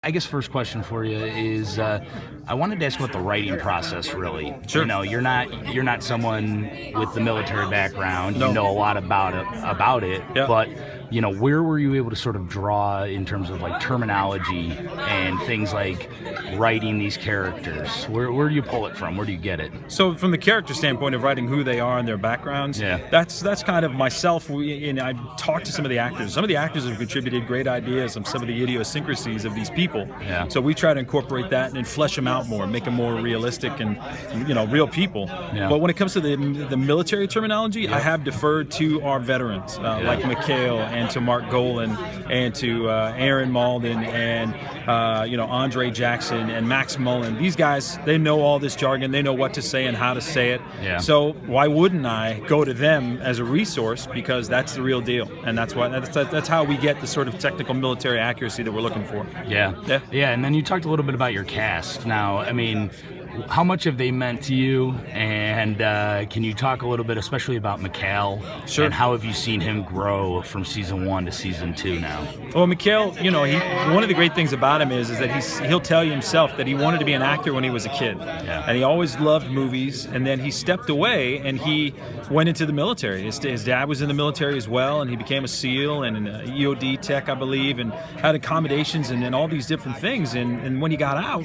I guess first question for you is, I wanted to ask about the writing process. Really, Sure. You know, you're not someone with the military background. No. You know a lot about it, Yeah. but you know, where were you able to sort of draw in terms of like terminology and things like writing these characters? Where do you pull it from? Where do you get it? So from the character standpoint of writing who they are and their backgrounds, Yeah. that's kind of myself. And I've talked to some of the actors. Some of the actors have contributed great ideas on some of the idiosyncrasies of these people. Yeah. So we try to incorporate that and then flesh them out more, make them more realistic and real people. Yeah. But when it comes to the military terminology, I have deferred to our veterans like Mikhail and to Mark Golan and to Aaron Malden and Andre Jackson and Max Mullen. These guys, they know all this jargon. They know what to say and how to say it. Yeah. So why wouldn't I go to them as a resource? Because that's the real deal, and that's how we get the sort of technical military accuracy that we're looking for. Yeah. And then you talked a little bit about your cast. Now, I mean, how much have they meant to you? And can you talk a little bit, especially about Mikhail? Sure. And how have you seen him grow from season 1 to season 2 now? Well, Mikhail, one of the great things about him is that he'll tell you himself that he wanted to be an actor when he was a kid. Yeah. And he always loved movies, and then he stepped away and he went into the military. His dad was in the military as well, and he became a SEAL and an EOD tech, I believe, and had accommodations and all these different things. And when he got out,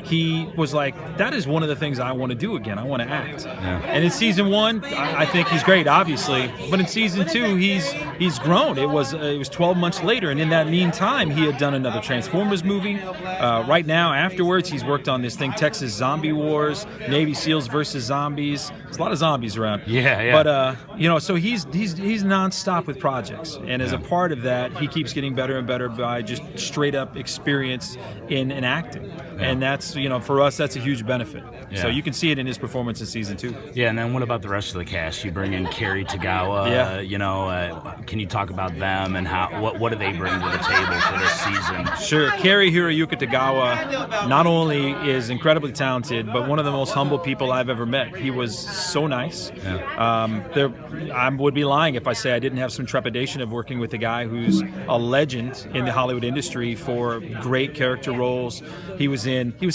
he was like, that is one of the things I want to do again. I want to act. Yeah. And in season 1, I think he's great, obviously. But in season 2, he's grown. It was 12 months later, and in that meantime, he had done another Transformers movie. Right now, afterwards, he's worked on this thing, Texas Zombie Wars, Navy SEALs versus Zombies. There's a lot of zombies around. Yeah. But so he's nonstop with projects, and as a part of that, he keeps getting better and better by just straight up experience in acting, and that's for us that's a huge benefit. Yeah. So you can see it in his performance in season 2. Yeah, and then what about the rest of the cast? You bring in Kerry Tagawa. Yeah. Can you talk about them and what do they bring to the table for this season? Sure. Kerry Hiroyuki Tagawa not only is incredibly talented, but one of the most humble people I've ever met. He was so nice. Yeah. I would be lying if I say I didn't have some trepidation of working with a guy who's a legend in the Hollywood industry for great character roles. He was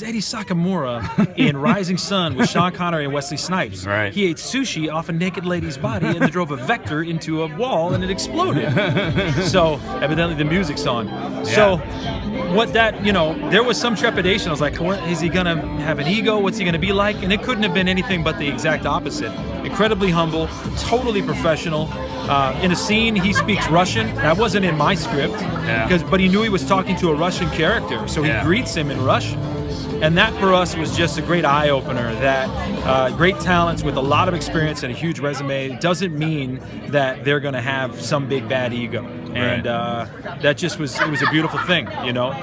Eddie Sakamura in Rising Sun with Sean Connery and Wesley Snipes. Right. He ate sushi off a naked lady's body and then drove a vector into a wall and it exploded. So evidently the music's on. Yeah. So what that, there was some trepidation. I was like, what, is he going to have an ego? What's he going to be like? And it couldn't have been anything but the exact opposite. Incredibly humble, totally professional. In a scene, he speaks Russian. That wasn't in my script, but he knew he was talking to a Russian character, so he greets him in Russian. And that for us was just a great eye-opener, that great talents with a lot of experience and a huge resume doesn't mean that they're going to have some big bad ego. And that just was a beautiful thing,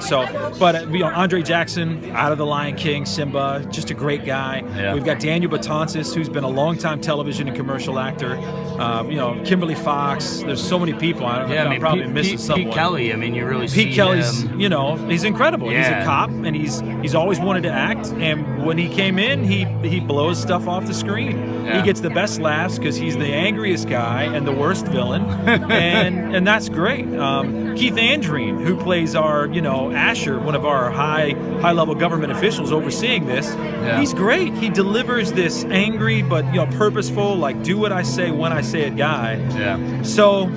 So, but Andre Jackson out of The Lion King, Simba, just a great guy. Yeah. We've got Daniel Betances, who's been a long-time television and commercial actor. Kimberly Fox. There's so many people. I'm probably missing someone. Pete Kelly. I mean, you really see Pete Kelly's, him. he's incredible. Yeah. He's a cop, and he's always wanted to act. And when he came in, he blows stuff off the screen. Yeah. He gets the best laughs because he's the angriest guy and the worst villain, and that's great. Keith Andreen, who plays our Asher, one of our high level government officials overseeing this, he's great. He delivers this angry but purposeful, like do what I say when I say it guy. Yeah. So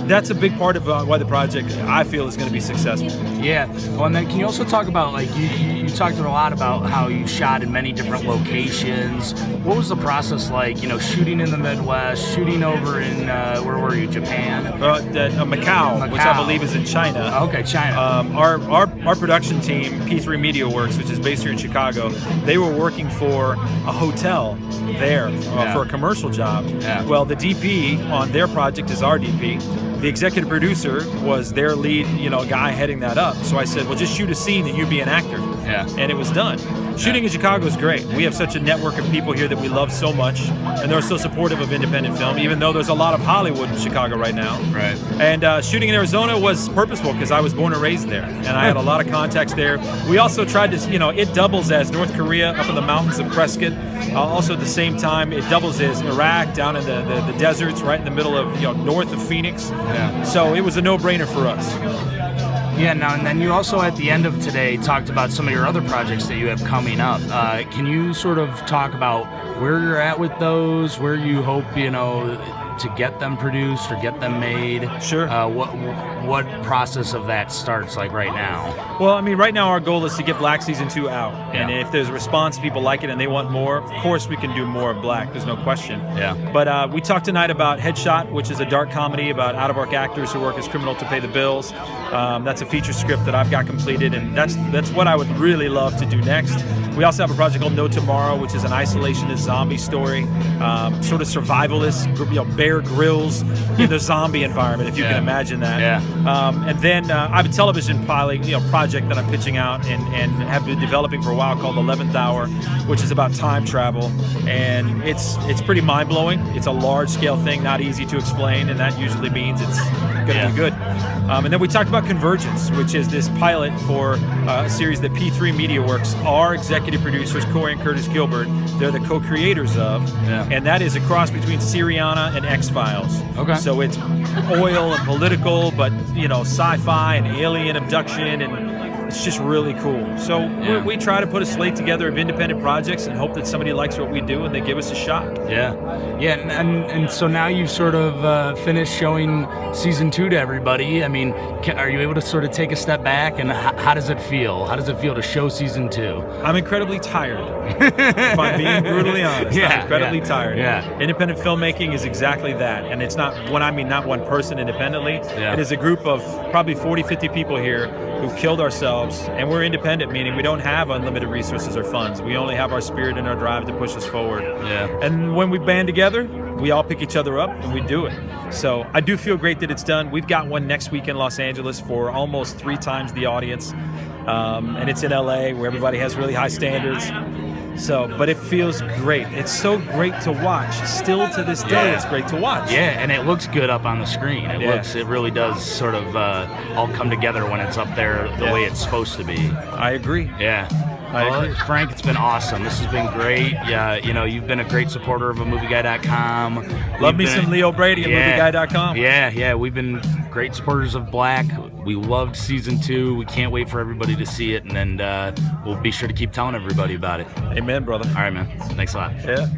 that's a big part of why the project, I feel, is going to be successful. Yeah. Well, and then can you also talk about, like, you talked a lot about how you shot in many different locations. What was the process like, shooting in the Midwest, shooting over in, where were you, Japan? Macau, which I believe is in China. Okay, China. Our production team, P3 Media Works, which is based here in Chicago, they were working for a hotel there for a commercial job. Yeah. Well, the DP on their project is our DP. The executive producer was their lead, guy heading that up. So I said, well, just shoot a scene and you be an actor. Yeah. And it was done. Shooting in Chicago is great. We have such a network of people here that we love so much, and they're so supportive of independent film, even though there's a lot of Hollywood in Chicago right now. Right. And shooting in Arizona was purposeful because I was born and raised there, and I had a lot of contacts there. We also tried to, it doubles as North Korea up in the mountains of Prescott. Also at the same time, it doubles as Iraq down in the deserts right in the middle of, north of Phoenix. Yeah. So it was a no-brainer for us. Yeah, now and then you also at the end of today talked about some of your other projects that you have coming up. Can you sort of talk about where you're at with those, where you hope, to get them produced or get them made? Sure. What process of that starts like right now? Well, I mean, right now our goal is to get Black Season 2 out. Yeah. And if there's a response, people like it and they want more, of course we can do more of Black. There's no question. Yeah. But we talked tonight about Headshot, which is a dark comedy about out-of-work actors who work as criminal to pay the bills. That's a feature script that I've got completed, and that's what I would really love to do next. We also have a project called No Tomorrow, which is an isolationist zombie story, sort of survivalist, Bear Grylls in the zombie environment, if you can imagine that. Yeah. And then I have a television project that I'm pitching out and have been developing for a while called 11th Hour, which is about time travel, and it's pretty mind-blowing. It's a large-scale thing, not easy to explain, and that usually means it's going to be good. And then we talked about Convergence, which is this pilot for a series that P3 Media Works, our executive producers, Corey and Curtis Gilbert, they're the co-creators of, and that is a cross between Syriana and X-Files. Okay. So it's oil and political, but sci-fi and alien abduction, and it's just really cool. So we try to put a slate together of independent projects and hope that somebody likes what we do and they give us a shot. Yeah, and so now you've sort of finished showing season 2 to everybody. I mean, are you able to sort of take a step back, and how does it feel? How does it feel to show season 2? I'm incredibly tired. If I'm being brutally honest, I'm incredibly tired. Yeah. Independent filmmaking is exactly that, and it's not not one person independently. Yeah. It is a group of probably 40, 50 people here who've killed ourselves, and we're independent, meaning we don't have unlimited resources or funds. We only have our spirit and our drive to push us forward. Yeah. And when we band together, we all pick each other up and we do it. So I do feel great that it's done. We've got one next week in Los Angeles for almost 3 times the audience, and it's in LA where everybody has really high standards. So, but it feels great. It's so great to watch. Still to this day, it's great to watch. Yeah, and it looks good up on the screen. It really does sort of all come together when it's up there the way it's supposed to be. I agree. Yeah. I agree. Frank, it's been awesome. This has been great. Yeah, you've been a great supporter of AMovieGuy.com. Love me some Leo Brady at AMovieGuy.com. Yeah, we've been great supporters of Black. We loved season 2. We can't wait for everybody to see it, and we'll be sure to keep telling everybody about it. Amen, brother. All right, man. Thanks a lot. Yeah.